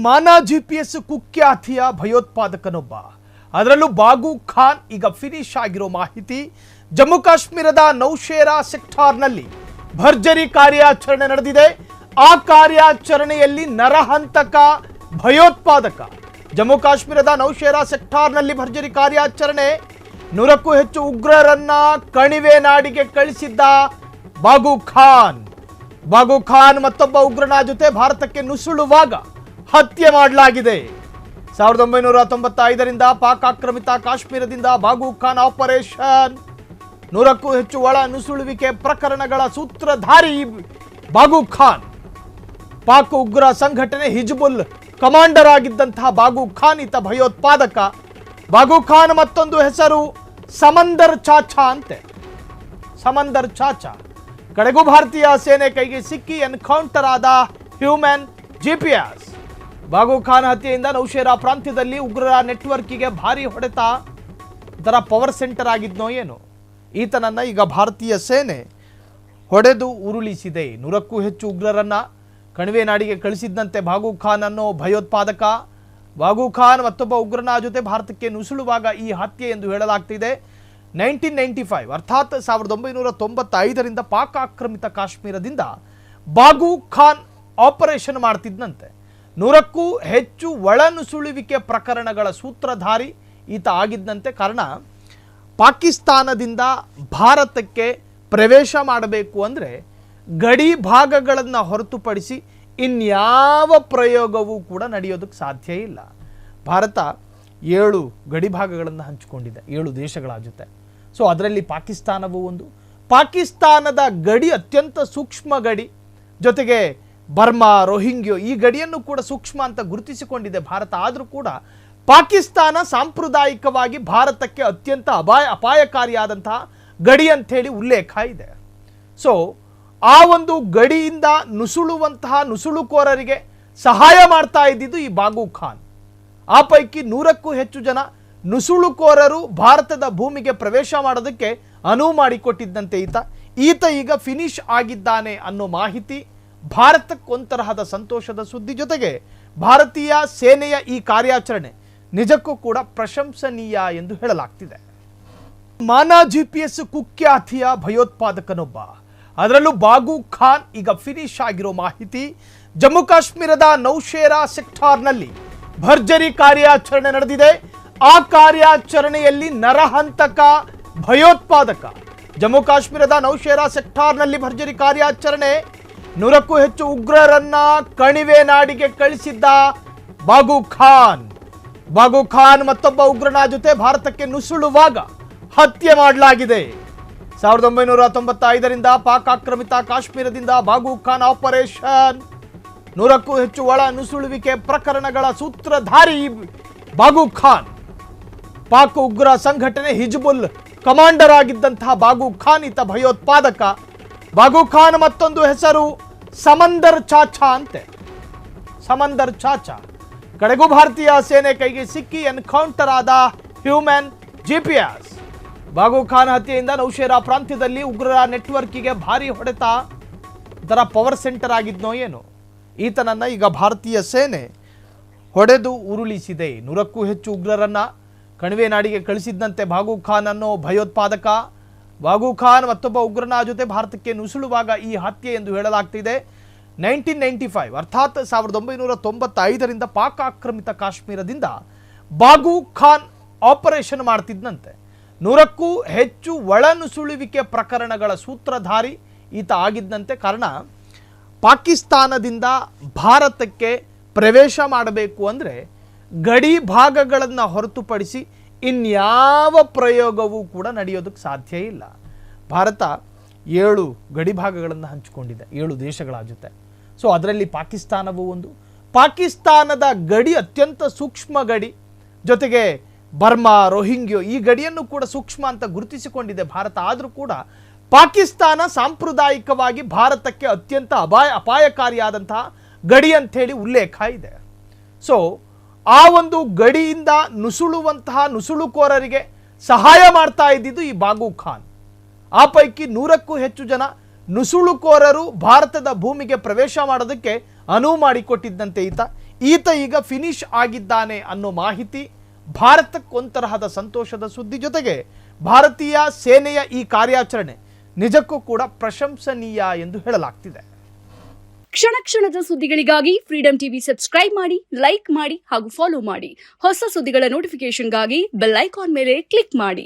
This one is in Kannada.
ಮಾನಾ ಜಿಪಿಎಸ್ ಕುಖ್ಯಾತಿಯ ಭಯೋತ್ಪಾದಕನೊಬ್ಬ ಅದರಲ್ಲೂ ಬಾಗು ಖಾನ್ ಈಗ ಫಿನಿಶ್ ಆಗಿರೋ ಮಾಹಿತಿ. ಜಮ್ಮು ಕಾಶ್ಮೀರದ ನೌಶೇರಾ ಸೆಕ್ಟಾರ್ನಲ್ಲಿ ಭರ್ಜರಿ ಕಾರ್ಯಾಚರಣೆ ನಡೆದಿದೆ. ಆ ಕಾರ್ಯಾಚರಣೆಯಲ್ಲಿ ನರಹಂತಕ ಭಯೋತ್ಪಾದಕ ಜಮ್ಮು ಕಾಶ್ಮೀರದ ನೌಶೇರಾ ಸೆಕ್ಟಾರ್ನಲ್ಲಿ ಭರ್ಜರಿ ಕಾರ್ಯಾಚರಣೆ, 100ಕ್ಕೂ ಹೆಚ್ಚು ಉಗ್ರರನ್ನ ಕಣಿವೆ ನಾಡಿಗೆ ಕಳಿಸಿದ್ದ ಬಾಗು ಖಾನ್ ಮತ್ತೊಬ್ಬ ಉಗ್ರನ ಜೊತೆ ಭಾರತಕ್ಕೆ ನುಸುಳುವಾಗ ಹತ್ಯೆ ಮಾಡಲಾಗಿದೆ. 1995ರಿಂದ ಪಾಕ್ ಆಕ್ರಮಿತ ಕಾಶ್ಮೀರದಿಂದ ಬಾಗು ಖಾನ್ ಆಪರೇಷನ್, 100ಕ್ಕೂ ಹೆಚ್ಚು ಒಳ ನುಸುಳುವಿಕೆ ಪ್ರಕರಣಗಳ ಸೂತ್ರಧಾರಿ ಬಾಗು ಖಾನ್. ಪಾಕ್ ಉಗ್ರ ಸಂಘಟನೆ ಹಿಜ್ಬುಲ್ ಕಮಾಂಡರ್ ಆಗಿದ್ದಂತಹ ಬಾಗು ಖಾನ್ ಈತ ಭಯೋತ್ಪಾದಕ. ಬಾಗು ಖಾನ್ ಮತ್ತೊಂದು ಹೆಸರು ಸಮಂದರ್ ಚಾಚಾ ಅಂತೆ. ಸಮಂದರ್ ಚಾಚಾ ಕಡೆಗೂ ಭಾರತೀಯ ಸೇನೆ ಕೈಗೆ ಸಿಕ್ಕಿ ಎನ್ಕೌಂಟರ್ ಆದ ಹ್ಯೂಮನ್ ಜಿಪಿಎಸ್. ಬಾಗು ಖಾನ್ ಹತ್ಯೆಯಿಂದ ನೌಶೇರಾ ಪ್ರಾಂತ್ಯದಲ್ಲಿ ಉಗ್ರರ ನೆಟ್ವರ್ಕಿಗೆ ಭಾರಿ ಹೊಡೆತ. ಇದರ ಪವರ್ ಸೆಂಟರ್ ಆಗಿದ್ನೋ ಏನು, ಈತನನ್ನ ಈಗ ಭಾರತೀಯ ಸೇನೆ ಹೊಡೆದು ಉರುಳಿಸಿದೆ. 100ಕ್ಕೂ ಹೆಚ್ಚು ಉಗ್ರರನ್ನ ಕಣಿವೆ ನಾಡಿಗೆ ಕಳಿಸಿದ್ದಂತೆ ಬಾಗು ಖಾನ್ ಅನ್ನೋ ಭಯೋತ್ಪಾದಕ. ಬಾಗು ಖಾನ್ ಮತ್ತೊಬ್ಬ ಉಗ್ರನ ಜೊತೆ ಭಾರತಕ್ಕೆ ನುಸುಳುವಾಗ ಈ ಹತ್ಯೆ ಎಂದು ಹೇಳಲಾಗ್ತಿದೆ. 1995 ಅರ್ಥಾತ್ 1995ರಿಂದ ಪಾಕ್ ಆಕ್ರಮಿತ ಕಾಶ್ಮೀರದಿಂದ ಬಾಗು ಖಾನ್ ಆಪರೇಷನ್ ಮಾಡ್ತಿದ್ದಂತೆ. 100ಕ್ಕೂ ಹೆಚ್ಚು ಒಳನುಸುಳುವಿಕೆ ಪ್ರಕರಣಗಳ ಸೂತ್ರಧಾರಿ ಈತ ಆಗಿದ್ದಂತೆ. ಕಾರಣ ಪಾಕಿಸ್ತಾನದಿಂದ ಭಾರತಕ್ಕೆ ಪ್ರವೇಶ ಮಾಡಬೇಕು ಅಂದರೆ ಗಡಿ ಭಾಗಗಳನ್ನು ಹೊರತುಪಡಿಸಿ ಇನ್ಯಾವ ಪ್ರಯೋಗವೂ ಕೂಡ ನಡೆಯೋದಕ್ಕೆ ಸಾಧ್ಯ ಇಲ್ಲ. ಭಾರತ 7 ಗಡಿ ಭಾಗಗಳನ್ನು ಹಂಚಿಕೊಂಡಿದೆ 7 ದೇಶಗಳ ಜೊತೆ. ಸೊ ಅದರಲ್ಲಿ ಪಾಕಿಸ್ತಾನವೂ ಒಂದು. ಪಾಕಿಸ್ತಾನದ ಗಡಿ ಅತ್ಯಂತ ಸೂಕ್ಷ್ಮ ಗಡಿ, ಜೊತೆಗೆ ಬರ್ಮಾ, ರೋಹಿಂಗ್ಯೋ ಈ ಗಡಿಯನ್ನು ಕೂಡ ಸೂಕ್ಷ್ಮ ಅಂತ ಗುರುತಿಸಿಕೊಂಡಿದೆ ಭಾರತ. ಆದರೂ ಕೂಡ ಪಾಕಿಸ್ತಾನ ಸಾಂಪ್ರದಾಯಿಕವಾಗಿ ಭಾರತಕ್ಕೆ ಅತ್ಯಂತ ಅಪಾಯಕಾರಿಯಾದಂತಹ ಗಡಿ ಅಂಥೇಳಿ ಉಲ್ಲೇಖ ಇದೆ. ಸೊ ಆ ಒಂದು ಗಡಿಯಿಂದ ನುಸುಳುವಂತಹ ನುಸುಳುಕೋರರಿಗೆ ಸಹಾಯ ಮಾಡ್ತಾ ಇದ್ದಿದ್ದು ಈ ಬಾಗು ಖಾನ್. ಆ ಪೈಕಿ 100ಕ್ಕೂ ಹೆಚ್ಚು ಜನ ನುಸುಳುಕೋರರು ಭಾರತದ ಭೂಮಿಗೆ ಪ್ರವೇಶ ಮಾಡೋದಕ್ಕೆ ಅನುವು ಮಾಡಿಕೊಟ್ಟಿದ್ದಂತೆ ಈತ ಈಗ ಫಿನಿಶ್ ಆಗಿದ್ದಾನೆ ಅನ್ನೋ ಮಾಹಿತಿ ಭಾರತಕ್ಕೊಂತರಹದ ಸಂತೋಷದ ಸುದ್ದಿ. ಜೊತೆಗೆ ಭಾರತೀಯ ಸೇನೆಯ ಈ ಕಾರ್ಯಾಚರಣೆ ನಿಜಕ್ಕೂ ಕೂಡ ಪ್ರಶಂಸನೀಯ ಎಂದು ಹೇಳಲಾಗ್ತಿದೆ. ಮಾನಾ ಜಿಪಿಎಸ್ ಕುಖ್ಯಾತಿಯ ಭಯೋತ್ಪಾದಕನೊಬ್ಬ ಅದರಲ್ಲೂ ಬಾಗು ಖಾನ್ ಈಗ ಫಿನಿಶ್ ಆಗಿರೋ ಮಾಹಿತಿ. ಜಮ್ಮು ಕಾಶ್ಮೀರದ ನೌಶೇರಾ ಸೆಕ್ಟಾರ್ನಲ್ಲಿ ಭರ್ಜರಿ ಕಾರ್ಯಾಚರಣೆ ನಡೆದಿದೆ. ಆ ಕಾರ್ಯಾಚರಣೆಯಲ್ಲಿ ನರಹಂತಕ ಭಯೋತ್ಪಾದಕ ಜಮ್ಮು ಕಾಶ್ಮೀರದ ನೌಶೇರಾ ಸೆಕ್ಟಾರ್ನಲ್ಲಿ ಭರ್ಜರಿ ಕಾರ್ಯಾಚರಣೆ, 100ಕ್ಕೂ ಹೆಚ್ಚು ಉಗ್ರರನ್ನ ಕಣಿವೆ ನಾಡಿಗೆ ಕಳಿಸಿದ್ದ ಬಾಗು ಖಾನ್ ಮತ್ತೊಬ್ಬ ಉಗ್ರನ ಜೊತೆ ಭಾರತಕ್ಕೆ ನುಸುಳುವಾಗ ಹತ್ಯೆ ಮಾಡಲಾಗಿದೆ. 1995ರಿಂದ ಪಾಕ್ ಆಕ್ರಮಿತ ಕಾಶ್ಮೀರದಿಂದ ಬಾಗು ಖಾನ್ ಆಪರೇಷನ್, 100ಕ್ಕೂ ಹೆಚ್ಚು ಒಳ ನುಸುಳುವಿಕೆ ಪ್ರಕರಣಗಳ ಸೂತ್ರಧಾರಿ ಬಾಗು ಖಾನ್. ಪಾಕ್ ಉಗ್ರ ಸಂಘಟನೆ ಹಿಜ್ಬುಲ್ ಕಮಾಂಡರ್ ಆಗಿದ್ದಂತಹ ಬಾಗು ಖಾನ್ ಈತ ಭಯೋತ್ಪಾದಕ. ಬಾಗು ಖಾನ್ ಮತ್ತೊಂದು ಹೆಸರು ಸಮಂದರ್ ಚಾಚಾ ಅಂತೆ. ಸಮಂದರ್ ಚಾಚಾ ಕಡೆಗೂ ಭಾರತೀಯ ಸೇನೆ ಕೈಗೆ ಸಿಕ್ಕಿ ಎನ್ಕೌಂಟರ್ ಆದ ಹ್ಯೂಮನ್ ಜಿಪಿಎಸ್. ಬಾಗು ಖಾನ್ ಹತ್ಯೆಯಿಂದ ನೌಶೇರಾ ಪ್ರಾಂತ್ಯದಲ್ಲಿ ಉಗ್ರರ ನೆಟ್ವರ್ಕಿಗೆ ಭಾರಿ ಹೊಡೆತ. ಇದರ ಪವರ್ ಸೆಂಟರ್ ಆಗಿದ್ನೋ ಏನು, ಈತನನ್ನ ಈಗ ಭಾರತೀಯ ಸೇನೆ ಹೊಡೆದು ಉರುಳಿಸಿದೆ. 100ಕ್ಕೂ ಹೆಚ್ಚು ಉಗ್ರರನ್ನ ಕಣಿವೆ ನಾಡಿಗೆ ಕಳಿಸಿದ್ದಂತೆ ಬಾಗು ಖಾನ್ ಅನ್ನೋ ಭಯೋತ್ಪಾದಕ. ಬಾಗು ಖಾನ್ ಮತ್ತೊಬ್ಬ ಉಗ್ರನ ಜೊತೆ ಭಾರತಕ್ಕೆ ನುಸುಳುವಾಗ ಈ ಹತ್ಯೆ ಎಂದು ಹೇಳಲಾಗ್ತಿದೆ. 1995 ಅರ್ಥಾತ್ 1995ರಿಂದ ಪಾಕ್ ಆಕ್ರಮಿತ ಕಾಶ್ಮೀರದಿಂದ ಬಾಗು ಖಾನ್ ಆಪರೇಷನ್ ಮಾಡ್ತಿದ್ದಂತೆ. 100ಕ್ಕೂ ಹೆಚ್ಚು ಒಳನುಸುಳುವಿಕೆ ಪ್ರಕರಣಗಳ ಸೂತ್ರಧಾರಿ ಈತ ಆಗಿದ್ದಂತೆ. ಕಾರಣ ಪಾಕಿಸ್ತಾನದಿಂದ ಭಾರತಕ್ಕೆ ಪ್ರವೇಶ ಮಾಡಬೇಕು ಅಂದರೆ ಗಡಿ ಭಾಗಗಳನ್ನು ಹೊರತುಪಡಿಸಿ ಇನ್ಯಾವ ಪ್ರಯೋಗವೂ ಕೂಡ ನಡೆಯೋದಕ್ಕೆ ಸಾಧ್ಯ ಇಲ್ಲ. ಭಾರತ 7 ಗಡಿ ಭಾಗಗಳನ್ನು ಹಂಚಿಕೊಂಡಿದೆ 7 ದೇಶಗಳ ಜೊತೆ. ಸೊ ಅದರಲ್ಲಿ ಪಾಕಿಸ್ತಾನವೂ ಒಂದು. ಪಾಕಿಸ್ತಾನದ ಗಡಿ ಅತ್ಯಂತ ಸೂಕ್ಷ್ಮ ಗಡಿ, ಜೊತೆಗೆ ಬರ್ಮಾ, ರೋಹಿಂಗ್ಯೋ ಈ ಗಡಿಯನ್ನು ಕೂಡ ಸೂಕ್ಷ್ಮ ಅಂತ ಗುರುತಿಸಿಕೊಂಡಿದೆ ಭಾರತ. ಆದರೂ ಕೂಡ ಪಾಕಿಸ್ತಾನ ಸಾಂಪ್ರದಾಯಿಕವಾಗಿ ಭಾರತಕ್ಕೆ ಅತ್ಯಂತ ಅಪಾಯಕಾರಿಯಾದಂತಹ ಗಡಿ ಅಂಥೇಳಿ ಉಲ್ಲೇಖ ಇದೆ. ಸೊ ಆ ಒಂದು ಗಡಿಯಿಂದ ನುಸುಳುವಂತಹ ನುಸುಳುಕೋರರಿಗೆ ಸಹಾಯ ಮಾಡ್ತಾ ಇದ್ದಿದ್ದು ಈ ಬಾಗು ಖಾನ್. ಆ ಪೈಕಿ 100ಕ್ಕೂ ಹೆಚ್ಚು ಜನ ನುಸುಳುಕೋರರು ಭಾರತದ ಭೂಮಿಗೆ ಪ್ರವೇಶ ಮಾಡೋದಕ್ಕೆ ಅನುವು ಮಾಡಿಕೊಟ್ಟಿದ್ದಂತೆ ಈತ ಈಗ ಫಿನಿಶ್ ಆಗಿದ್ದಾನೆ ಅನ್ನೋ ಮಾಹಿತಿ ಭಾರತಕ್ಕೊಂತರಹದ ಸಂತೋಷದ ಸುದ್ದಿ. ಜೊತೆಗೆ ಭಾರತೀಯ ಸೇನೆಯ ಈ ಕಾರ್ಯಾಚರಣೆ ನಿಜಕ್ಕೂ ಕೂಡ ಪ್ರಶಂಸನೀಯ ಎಂದು ಹೇಳಲಾಗ್ತಿದೆ. ಕ್ಷಣ ಕ್ಷಣದ ಸುದ್ದಿಗಳಿಗಾಗಿ ಫ್ರೀಡಂ ಟಿವಿ ಸಬ್ಸ್ಕ್ರೈಬ್ ಮಾಡಿ, ಲೈಕ್ ಮಾಡಿ ಹಾಗೂ ಫಾಲೋ ಮಾಡಿ. ಹೊಸ ಸುದ್ದಿಗಳ ನೋಟಿಫಿಕೇಶನ್ಗಾಗಿ ಬೆಲ್ ಐಕಾನ್ ಮೇಲೆ ಕ್ಲಿಕ್ ಮಾಡಿ.